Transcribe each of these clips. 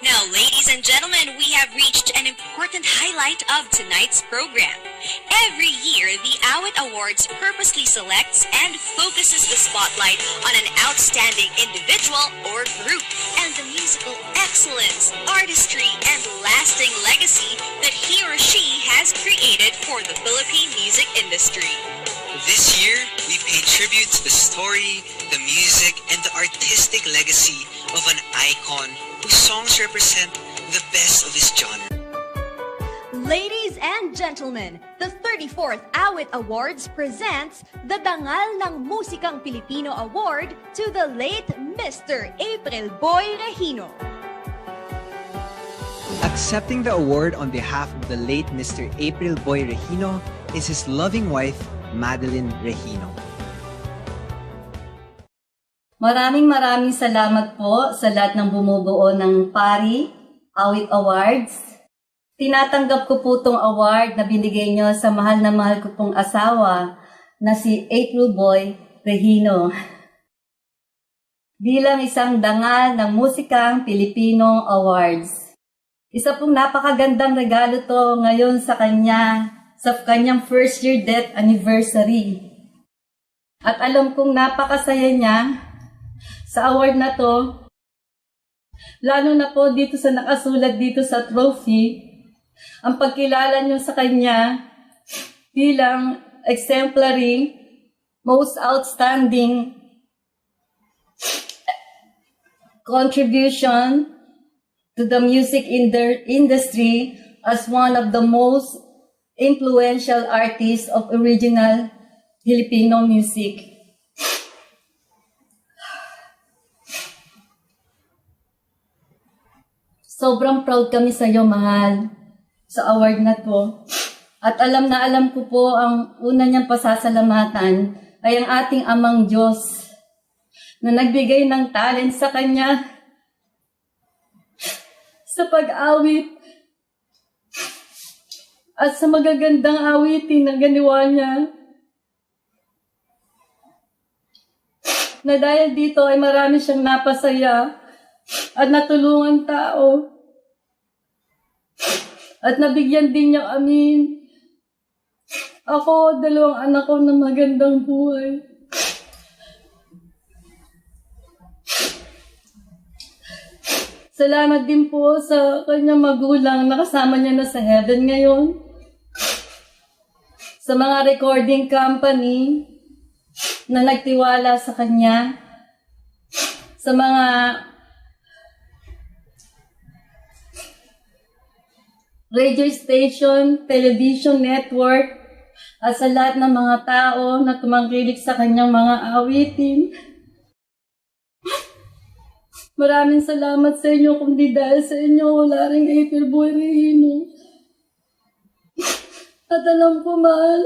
Now, ladies and gentlemen, we have reached an important highlight of tonight's program. Every year, the Awit Awards purposely selects and focuses the spotlight on an outstanding individual or group and the musical excellence, artistry, and lasting legacy that he or she has created for the Philippine music industry. This year, we pay tribute to the story, the music, and the artistic legacy of an icon whose songs represent the best of his genre. Ladies and gentlemen, the 34th Awit Awards presents the Dangal ng Musikang Pilipino Award to the late Mr. April Boy Regino. Accepting the award on behalf of the late Mr. April Boy Regino is his loving wife, Madeline Regino. Maraming salamat po sa lahat ng bumubuo ng PARI Awit Awards. Tinatanggap ko po itong award na binigay nyo sa mahal na mahal ko pong asawa na si April Boy Regino. Bilang isang dangal ng Musikang Pilipino Awards. Isa pong napakagandang regalo to ngayon sa kanyang first year death anniversary. At alam kong napakasaya niya sa award na to, lalo na po dito sa nakasulat dito sa trophy, ang pagkilala niyo sa kanya bilang exemplary, most outstanding contribution to the music industry as one of the most influential artists of original Filipino music. Sobrang proud kami sa iyo, mahal, sa award na to. At alam na alam ko po ang una niyang pasasalamatan ay ang ating Amang Diyos na nagbigay ng talent sa kanya sa pag-awit at sa magagandang awitin na ginawa niya. Na dahil dito ay marami siyang napasaya at natulungan tao. At nabigyan din niya kami. Ako, dalawang anak ko na magandang buhay. Salamat din po sa kanyang magulang na kasama niya na sa heaven ngayon. Sa mga recording company na nagtiwala sa kanya. Sa mga radio station, television network, at sa lahat ng mga tao na tumangkilik sa kanyang mga awitin. Maraming salamat sa inyo, kundi dahil sa inyo, wala rin April Boy Regino. At alam ko, mahal,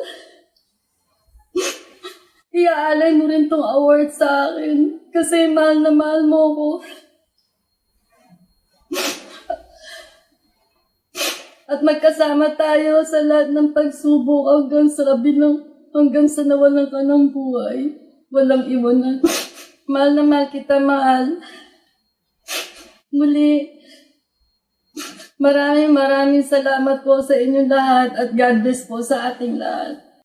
iaalay mo rin tong award sa akin kasi mahal na mahal mo ko. At magkasama tayo sa lahat ng pagsubok hanggang sa nawalan ka ng buhay. Walang iwanan. Mahal na mahal kita, mahal. Muli, maraming salamat po sa inyong lahat at God bless po sa ating lahat.